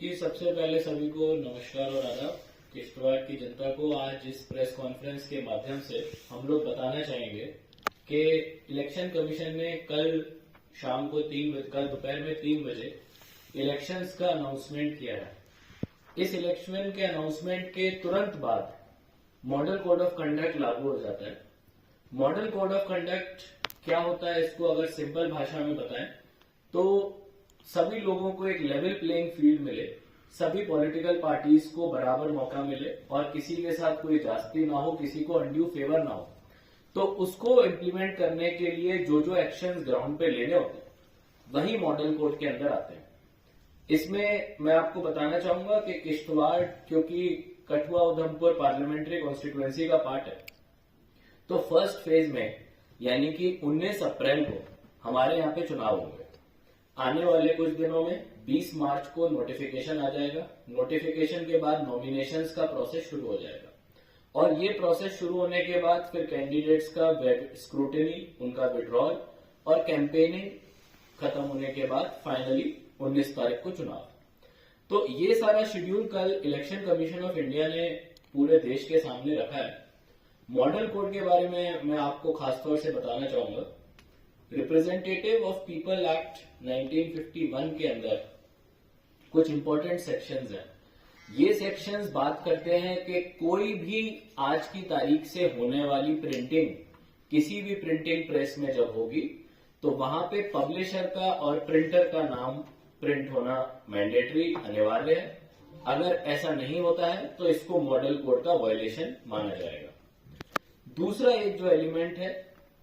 जी सबसे पहले सभी को नमस्कार और आदाब। किश्तवाड़ की जनता को आज इस प्रेस कॉन्फ्रेंस के माध्यम से हम लोग बताना चाहेंगे कि इलेक्शन कमीशन ने कल शाम को कल दोपहर में 3 बजे इलेक्शंस का अनाउंसमेंट किया है। इस इलेक्शन के अनाउंसमेंट के तुरंत बाद मॉडल कोड ऑफ कंडक्ट लागू हो जाता है। मॉडल कोड ऑफ कंडक्ट क्या होता है, इसको अगर सिंपल भाषा में बताएं तो सभी लोगों को एक लेवल प्लेइंग फील्ड मिले, सभी पॉलिटिकल पार्टीज को बराबर मौका मिले और किसी के साथ कोई जास्ती ना हो, किसी को अनड्यू फेवर ना हो। तो उसको इम्प्लीमेंट करने के लिए जो जो एक्शंस ग्राउंड पे लेने होते हैं वही मॉडल कोड के अंदर आते हैं। इसमें मैं आपको बताना चाहूंगा कि किश्तवाड़ क्योंकि कठुआ उधमपुर पार्लियामेंट्री कॉन्स्टिट्यूएंसी का पार्ट है, तो फर्स्ट फेज में यानी कि 19 अप्रैल को हमारे यहाँ पे चुनाव होंगे। आने वाले कुछ दिनों में 20 मार्च को नोटिफिकेशन आ जाएगा। नोटिफिकेशन के बाद नॉमिनेशंस का प्रोसेस शुरू हो जाएगा और ये प्रोसेस शुरू होने के बाद फिर कैंडिडेट्स का स्क्रूटिनी, उनका विड्रॉल और कैंपेनिंग खत्म होने के बाद फाइनली 19 तारीख को चुनाव। तो ये सारा शेड्यूल कल इलेक्शन कमीशन ऑफ इंडिया ने पूरे देश के सामने रखा है। मॉडल कोड के बारे में मैं आपको खासतौर से बताना चाहूंगा। रिप्रेजेंटेटिव ऑफ पीपल एक्ट 1951 के अंदर कुछ इंपॉर्टेंट सेक्शंस हैं। ये सेक्शंस बात करते हैं कि कोई भी आज की तारीख से होने वाली प्रिंटिंग किसी भी प्रिंटिंग प्रेस में जब होगी तो वहां पे पब्लिशर का और प्रिंटर का नाम प्रिंट होना मैंडेटरी, अनिवार्य है। अगर ऐसा नहीं होता है तो इसको मॉडल कोड का वायलेशन माना जाएगा। दूसरा एक जो एलिमेंट है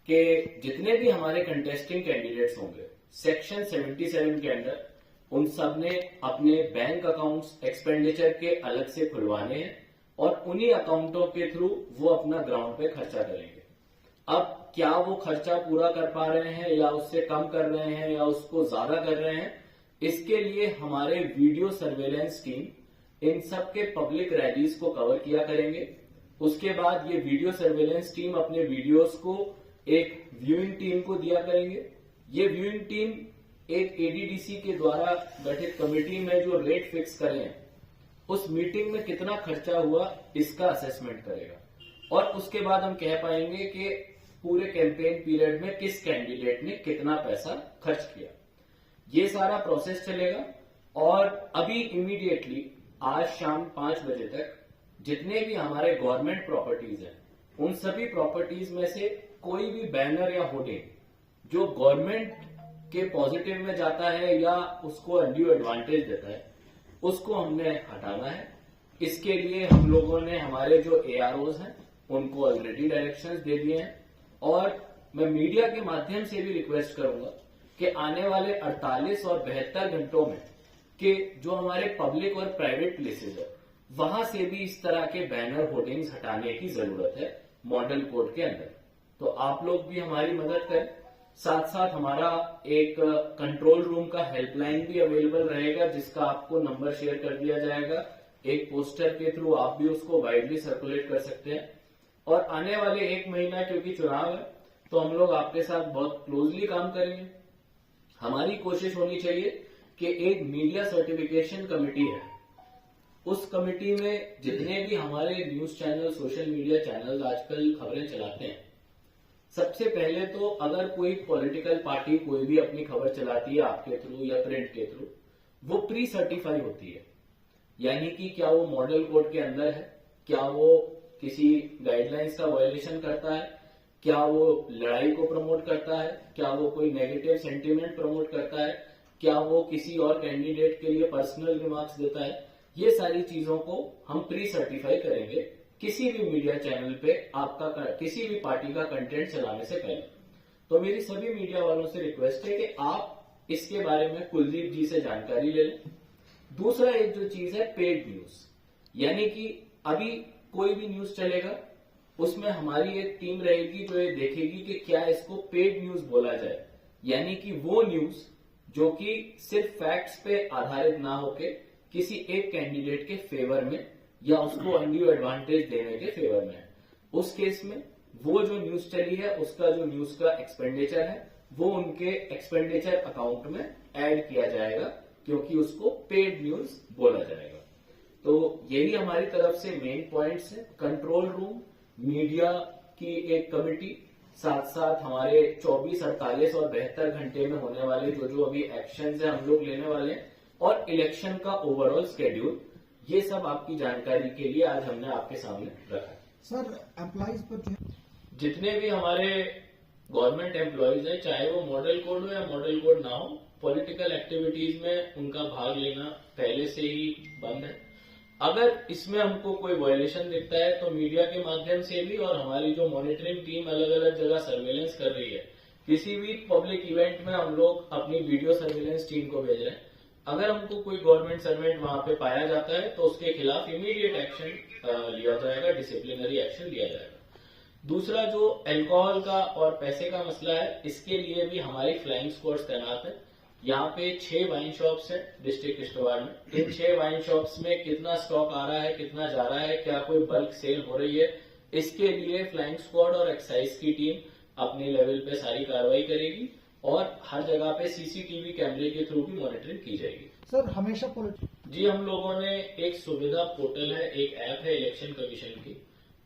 कि जितने भी हमारे कंटेस्टिंग कैंडिडेट्स होंगे सेक्शन 77 के अंदर उन सब ने अपने बैंक अकाउंट्स एक्सपेंडिचर के अलग से खुलवाने हैं और उन्हीं अकाउंटों के थ्रू वो अपना ग्राउंड पे खर्चा करेंगे। अब क्या वो खर्चा पूरा कर पा रहे हैं या उससे कम कर रहे हैं या उसको ज्यादा कर रहे हैं, इसके लिए हमारे वीडियो सर्वेलेंस टीम इन सब के पब्लिक रैलीज को कवर किया करेंगे। उसके बाद ये वीडियो सर्वेलेंस टीम अपने वीडियोस को एक व्यूइंग टीम को दिया करेंगे। ये व्यूइंग टीम एक एडीडीसी के द्वारा गठित कमेटी में जो रेट फिक्स करें उस मीटिंग में कितना खर्चा हुआ इसका असेसमेंट करेगा और उसके बाद हम कह पाएंगे कि पूरे कैंपेन पीरियड में किस कैंडिडेट ने कितना पैसा खर्च किया। ये सारा प्रोसेस चलेगा और अभी इमीडिएटली आज शाम 5 बजे तक जितने भी हमारे गवर्नमेंट प्रॉपर्टीज हैं उन सभी प्रॉपर्टीज में से कोई भी बैनर या होर्डिंग जो गवर्नमेंट के पॉजिटिव में जाता है या उसको अनड्यू एडवांटेज देता है उसको हमने हटाना है। इसके लिए हम लोगों ने हमारे जो एआरओज हैं उनको ऑलरेडी डायरेक्शंस दे दिए हैं और मैं मीडिया के माध्यम से भी रिक्वेस्ट करूंगा कि आने वाले 48 और 72 घंटों में कि जो हमारे पब्लिक और प्राइवेट प्लेसेज है वहां से भी इस तरह के बैनर होर्डिंग्स हटाने की जरूरत है मॉडल कोड के अंदर। तो आप लोग भी हमारी मदद करें। साथ साथ हमारा एक कंट्रोल रूम का हेल्पलाइन भी अवेलेबल रहेगा जिसका आपको नंबर शेयर कर दिया जाएगा। एक पोस्टर के थ्रू आप भी उसको वाइडली सर्कुलेट कर सकते हैं और आने वाले 1 महीना क्योंकि चुनाव है तो हम लोग आपके साथ बहुत क्लोजली काम करेंगे। हमारी कोशिश होनी चाहिए कि एक मीडिया सर्टिफिकेशन कमेटी है, उस कमेटी में जितने भी हमारे news channel, social media channel आजकल खबरें चलाते हैं, सबसे पहले तो अगर कोई पॉलिटिकल पार्टी कोई भी अपनी खबर चलाती है आपके थ्रू या प्रिंट के थ्रू, वो प्री सर्टिफाई होती है। यानी कि क्या वो मॉडल कोड के अंदर है, क्या वो किसी गाइडलाइंस का वायलेशन करता है, क्या वो लड़ाई को प्रमोट करता है, क्या वो कोई नेगेटिव सेंटीमेंट प्रमोट करता है, क्या वो किसी और कैंडिडेट के लिए पर्सनल रिमार्क्स देता है। ये सारी चीजों को हम प्री सर्टिफाई करेंगे किसी भी मीडिया चैनल पे आपका किसी भी पार्टी का कंटेंट चलाने से पहले। तो मेरी सभी मीडिया वालों से रिक्वेस्ट है कि आप इसके बारे में कुलदीप जी से जानकारी ले लें। दूसरा एक जो चीज है पेड न्यूज, यानी कि अभी कोई भी न्यूज चलेगा उसमें हमारी एक टीम रहेगी जो ये देखेगी कि क्या इसको पेड न्यूज बोला जाए, यानी कि वो न्यूज जो कि सिर्फ फैक्ट्स पे आधारित ना होके किसी एक कैंडिडेट के फेवर में या उसको अनड्यू एडवांटेज देने के फेवर में है। उस केस में वो जो न्यूज चली है उसका जो न्यूज का एक्सपेंडिचर है वो उनके एक्सपेंडिचर अकाउंट में ऐड किया जाएगा क्योंकि उसको पेड न्यूज बोला जाएगा। तो यही हमारी तरफ से मेन पॉइंट्स है। कंट्रोल रूम, मीडिया की एक कमिटी, साथ साथ हमारे 24, 48 और 72 घंटे में होने वाले जो अभी एक्शन है हम लोग लेने वाले हैं, और इलेक्शन का ओवरऑल शेड्यूल, ये सब आपकी जानकारी के लिए आज हमने आपके सामने रखा है। सर, एम्प्लॉइज पर जितने भी हमारे गवर्नमेंट एम्प्लॉयज है, चाहे वो मॉडल कोड हो या मॉडल कोड ना हो, पॉलिटिकल एक्टिविटीज में उनका भाग लेना पहले से ही बंद है। अगर इसमें हमको कोई वायलेशन दिखता है तो मीडिया के माध्यम से भी, और हमारी जो मॉनिटरिंग टीम अलग अलग जगह सर्वेलेंस कर रही है, किसी भी पब्लिक इवेंट में हम लोग अपनी वीडियो सर्वेलेंस टीम को भेज रहे हैं। अगर हमको कोई गवर्नमेंट सर्वेंट वहां पे पाया जाता है तो उसके खिलाफ इमीडिएट एक्शन लिया जाएगा, डिसिप्लिनरी एक्शन लिया जाएगा। दूसरा, जो अल्कोहल का और पैसे का मसला है, इसके लिए भी हमारी फ्लाइंग स्क्वाड्स तैनात है। यहाँ पे 6 वाइन शॉप्स हैं डिस्ट्रिक्ट किश्तवाड़ में। इन 6 वाइन शॉप्स में कितना स्टॉक आ रहा है, कितना जा रहा है, क्या कोई बल्क सेल हो रही है, इसके लिए फ्लाइंग स्क्वाड और एक्साइज की टीम अपने लेवल पे सारी कार्रवाई करेगी, और हर जगह पे सीसीटीवी कैमरे के थ्रू भी मॉनिटरिंग की जाएगी। सर, हमेशा जी, हम लोगों ने एक सुविधा पोर्टल है, एक ऐप है इलेक्शन कमीशन की।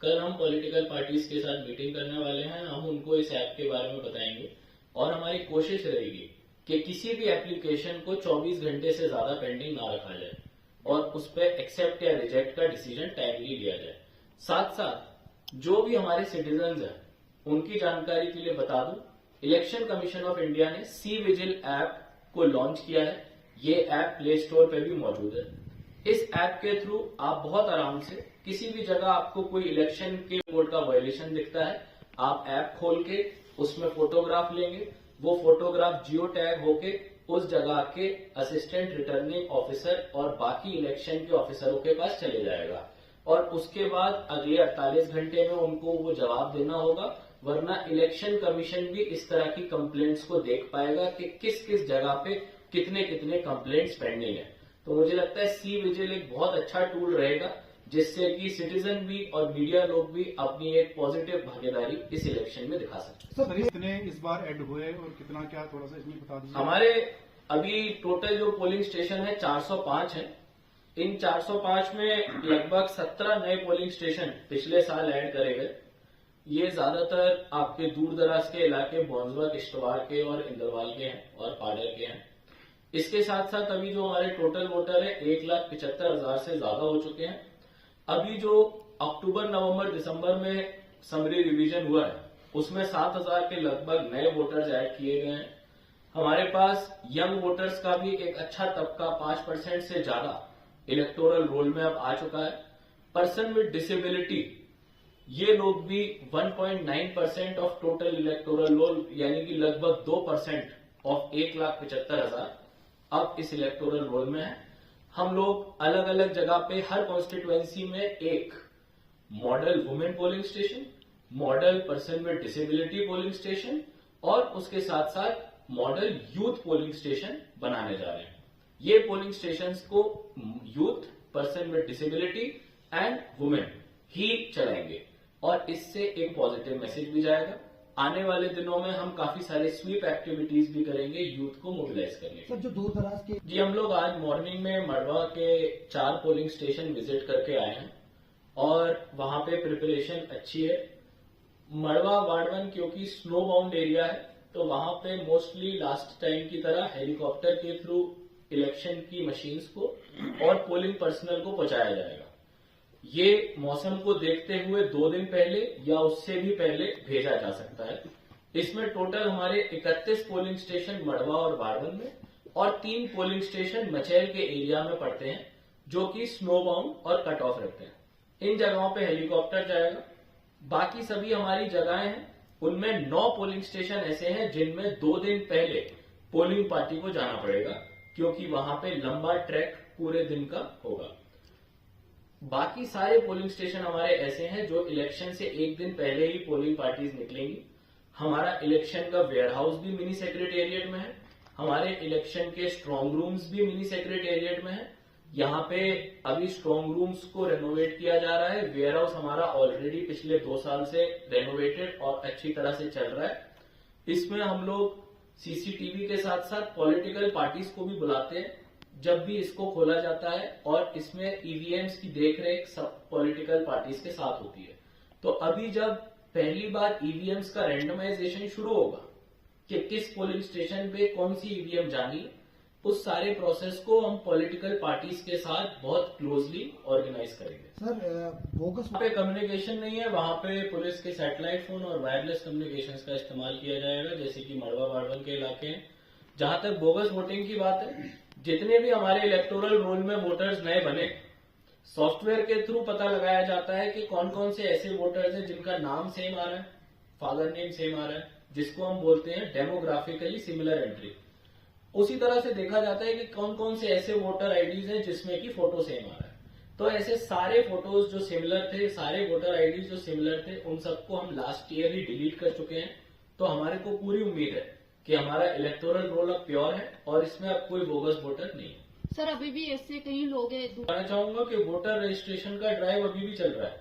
कल हम पॉलिटिकल पार्टीज के साथ मीटिंग करने वाले हैं, हम उनको इस ऐप के बारे में बताएंगे, और हमारी कोशिश रहेगी कि किसी भी एप्लीकेशन को 24 घंटे से ज्यादा पेंडिंग ना रखा जाए, और उस पर एक्सेप्ट या रिजेक्ट का डिसीजन टाइमली लिया जाए। साथ साथ जो भी हमारे सिटीजन्स हैं, उनकी जानकारी के लिए बता दूं, इलेक्शन कमीशन ऑफ इंडिया ने सी विजिल ऐप को लॉन्च किया है। ये ऐप प्ले स्टोर पे भी मौजूद है। इस ऐप के थ्रू आप बहुत आराम से किसी भी जगह आपको कोई इलेक्शन के कोड का वायलेशन दिखता है, आप ऐप खोल के उसमें फोटोग्राफ लेंगे, वो फोटोग्राफ जियो टैग होके उस जगह के असिस्टेंट रिटर्निंग ऑफिसर और बाकी इलेक्शन के ऑफिसरों के पास चले जाएगा, और उसके बाद अगले 48 घंटे में उनको वो जवाब देना होगा। वरना इलेक्शन कमीशन भी इस तरह की कंप्लेंट्स को देख पाएगा कि किस किस जगह पे कितने कितने कंप्लेंट्स पेंडिंग है। तो मुझे लगता है सी विजिल एक बहुत अच्छा टूल रहेगा, जिससे कि सिटीजन भी और मीडिया लोग भी अपनी एक पॉजिटिव भागीदारी इस इलेक्शन में दिखा सकते हैं। सर, कितने इस बार ऐड हुए और कितना क्या, थोड़ा सा इसमें बता दीजिए। हमारे अभी टोटल जो पोलिंग स्टेशन है 405 है। इन 405 में लगभग 17 नए पोलिंग स्टेशन पिछले साल ऐड करे गए। ये ज्यादातर आपके दूर दराज के इलाके बौंसवा, किश्तवाड़ के और इंदरवाल के हैं और पाडर के हैं। इसके साथ साथ अभी जो हमारे टोटल वोटर है 1,75,000 से ज्यादा हो चुके हैं। अभी जो अक्टूबर, नवंबर, दिसंबर में समरी रिवीजन हुआ है, उसमें 7,000 के लगभग नए वोटर्स ऐड किए गए हैं। हमारे पास यंग वोटर्स का भी एक अच्छा तबका 5% से ज्यादा इलेक्टोरल रोल में अब आ चुका है। पर्सन विद डिसेबिलिटी, ये लोग भी 1.9% ऑफ टोटल इलेक्टोरल रोल, यानी कि लगभग 2% ऑफ 1,75,000 अब इस इलेक्टोरल रोल में है। हम लोग अलग अलग जगह पे हर कॉन्स्टिट्यूएंसी में एक model women polling station, model person with disability polling station और उसके साथ साथ मॉडल यूथ पोलिंग स्टेशन बनाने जा रहे हैं। ये पोलिंग स्टेशंस को youth, person with disability and women ही चलाएंगे, और इससे एक पॉजिटिव मैसेज भी जाएगा। आने वाले दिनों में हम काफी सारे स्वीप एक्टिविटीज भी करेंगे यूथ को मोबिलाइज करने के। सर, जो दूर दराज के जी, हम लोग आज मॉर्निंग में मड़वा के 4 पोलिंग स्टेशन विजिट करके आए हैं, और वहां पे प्रिपरेशन अच्छी है। मड़वा वार्ड 1 क्योंकि स्नो बाउंड एरिया है, तो वहां पे मोस्टली लास्ट टाइम की तरह हेलीकॉप्टर के थ्रू इलेक्शन की मशीन्स को और पोलिंग पर्सनल को पहुंचाया जाएगा। ये मौसम को देखते हुए 2 दिन पहले या उससे भी पहले भेजा जा सकता है। इसमें टोटल हमारे 31 पोलिंग स्टेशन मड़वा और वार्डन में और 3 पोलिंग स्टेशन मचैल के एरिया में पड़ते हैं, जो कि स्नो बाउंड और कट ऑफ रखते हैं। इन जगहों पे हेलीकॉप्टर जाएगा। बाकी सभी हमारी जगहें हैं, उनमें 9 पोलिंग स्टेशन ऐसे हैं जिनमें 2 दिन पहले पोलिंग पार्टी को जाना पड़ेगा, क्योंकि वहां पे लंबा ट्रैक पूरे दिन का होगा। बाकी सारे पोलिंग स्टेशन हमारे ऐसे हैं जो इलेक्शन से 1 दिन पहले ही पोलिंग पार्टीज निकलेंगी। हमारा इलेक्शन का वेयर हाउस भी मिनी सेक्रेटेरिएट में है। हमारे इलेक्शन के स्ट्रांग रूम्स भी मिनी सेक्रेटेरिएट में है। यहाँ पे अभी स्ट्रांग रूम्स को रेनोवेट किया जा रहा है। वेयर हाउस हमारा ऑलरेडी पिछले 2 साल से रेनोवेटेड और अच्छी तरह से चल रहा है। इसमें हम लोग सीसीटीवी के साथ साथ पॉलिटिकल पार्टीज को भी बुलाते हैं, जब भी इसको खोला जाता है और इसमें ईवीएम्स की देखरेख सब पॉलिटिकल पार्टीज के साथ होती है। तो अभी जब पहली बार ईवीएम्स का रैंडमाइजेशन शुरू होगा कि किस पोलिंग स्टेशन पे कौन सी ईवीएम जानी, उस सारे प्रोसेस को हम पॉलिटिकल पार्टीज के साथ बहुत क्लोजली ऑर्गेनाइज करेंगे। सर बोगस वहाँ पे कम्युनिकेशन नहीं है, वहाँ पे पुलिस के सैटेलाइट फोन और वायरलेस कम्युनिकेशन का इस्तेमाल किया जाएगा, जैसे कि मड़वा बाड़वन के इलाके हैं। जहां तक बोगस वोटिंग की बात है, जितने भी हमारे इलेक्टोरल रोल में वोटर्स नए बने, सॉफ्टवेयर के थ्रू पता लगाया जाता है कि कौन कौन से ऐसे वोटर्स हैं जिनका नाम सेम आ रहा है, फादर नेम सेम आ रहा है, जिसको हम बोलते हैं डेमोग्राफिकली सिमिलर एंट्री। उसी तरह से देखा जाता है कि कौन कौन से ऐसे वोटर आईडीज हैं जिसमें कि फोटो सेम आ रहा है। तो ऐसे सारे फोटोज जो सिमिलर थे, सारे वोटर आईडीज जो सिमिलर थे, उन सबको हम लास्ट ईयर ही डिलीट कर चुके हैं। तो हमारे को पूरी उम्मीद है कि हमारा इलेक्टोरल रोल अब प्योर है और इसमें अब कोई बोगस वोटर नहीं है। सर अभी भी ऐसे कई लोग हैं। बताना चाहूंगा कि वोटर रजिस्ट्रेशन का ड्राइव अभी भी चल रहा है।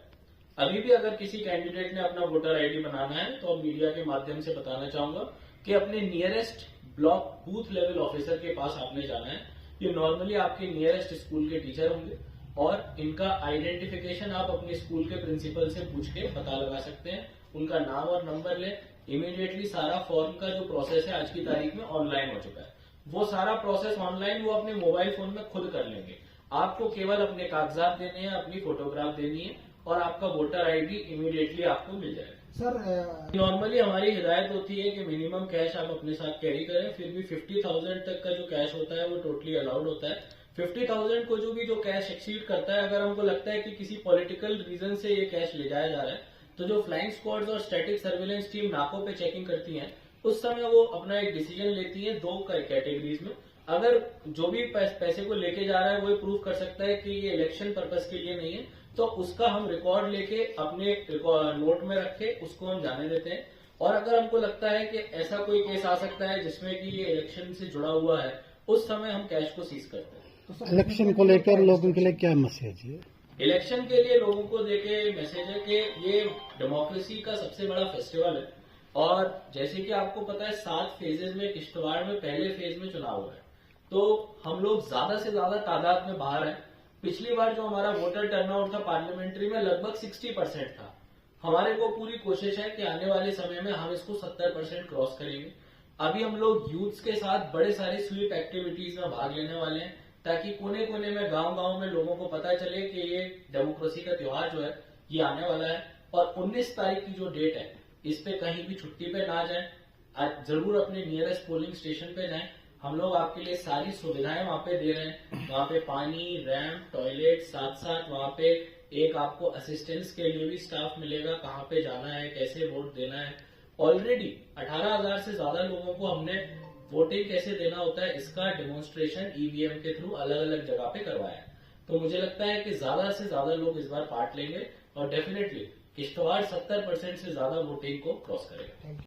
अभी भी अगर किसी कैंडिडेट ने अपना वोटर आईडी बनाना है तो अब मीडिया के माध्यम से बताना चाहूंगा कि अपने nearest block booth level officer के पास आपने जाना है। ये नॉर्मली आपके नियरेस्ट स्कूल के टीचर होंगे और इनका आइडेंटिफिकेशन आप अपने स्कूल के प्रिंसिपल से पूछ के पता लगा सकते हैं। उनका नाम और नंबर ले, इमीडिएटली सारा फॉर्म का जो प्रोसेस है आज की तारीख में ऑनलाइन हो चुका है। वो सारा प्रोसेस ऑनलाइन वो अपने मोबाइल फोन में खुद कर लेंगे। आपको केवल अपने कागजात देने हैं, अपनी फोटोग्राफ देनी है और आपका वोटर आईडी इमीडिएटली आपको मिल जाएगा। सर नॉर्मली हमारी हिदायत होती है कि मिनिमम कैश आप अपने साथ कैरी करें, फिर भी 50,000 तक का जो कैश होता है वो टोटली अलाउड होता है। 50,000 को जो कैश एक्सीड करता है, अगर हमको लगता है कि किसी पॉलिटिकल रीजन से ये कैश ले जाया जा रहा है, तो जो फ्लाइंग स्क्वाड्स और स्टैटिक सर्विलेंस टीम नाकों पे चेकिंग करती है, उस समय वो अपना एक डिसीजन लेती है दो कैटेगरीज में। अगर जो भी पैसे को लेके जा रहा है वो प्रूव कर सकता है कि ये इलेक्शन पर्पस के लिए नहीं है, तो उसका हम रिकॉर्ड लेके अपने नोट में रखे उसको हम जाने देते हैं। और अगर हमको लगता है कि ऐसा कोई केस आ सकता है जिसमें कि ये इलेक्शन से जुड़ा हुआ है, उस समय हम कैश को सीज करते हैं। इलेक्शन को लेकर लोगों के लिए क्या मैसेज है? इलेक्शन के लिए लोगों को देके मैसेज है कि ये डेमोक्रेसी का सबसे बड़ा फेस्टिवल है और जैसे कि आपको पता है 7 फेजेज में किश्तवाड़ में पहले फेज में चुनाव हुआ है, तो हम लोग ज्यादा से ज्यादा तादाद में बाहर हैं। पिछली बार जो हमारा वोटर टर्नआउट था पार्लियामेंट्री में लगभग 60% था। हमारे को पूरी कोशिश है कि आने वाले समय में हम इसको 70% क्रॉस करेंगे। अभी हम लोग यूथ्स के साथ बड़े सारे स्वीप एक्टिविटीज में भाग लेने वाले हैं ताकि कोने कोने में गांव-गांव में लोगों को पता चले कि ये डेमोक्रेसी का त्योहार जो है ये आने वाला है। और 19 तारीख की जो डेट है इस पे कहीं भी छुट्टी पे ना जाएं, जरूर अपने नियरेस्ट पोलिंग स्टेशन पे जाएं। हम लोग आपके लिए सारी सुविधाएं वहां पे दे रहे हैं। वहां पे पानी, रैंप, टॉयलेट, साथ साथ वहां पे एक आपको असिस्टेंस के लिए भी स्टाफ मिलेगा, कहाँ पे जाना है, कैसे वोट देना है। ऑलरेडी 18,000 से ज्यादा लोगों को हमने वोटिंग कैसे देना होता है इसका डेमोन्स्ट्रेशन ईवीएम के थ्रू अलग अलग जगह पे करवाया है। तो मुझे लगता है कि ज्यादा से ज्यादा लोग इस बार पार्ट लेंगे और डेफिनेटली किश्तवाड़ 70% से ज्यादा वोटिंग को क्रॉस करेगा।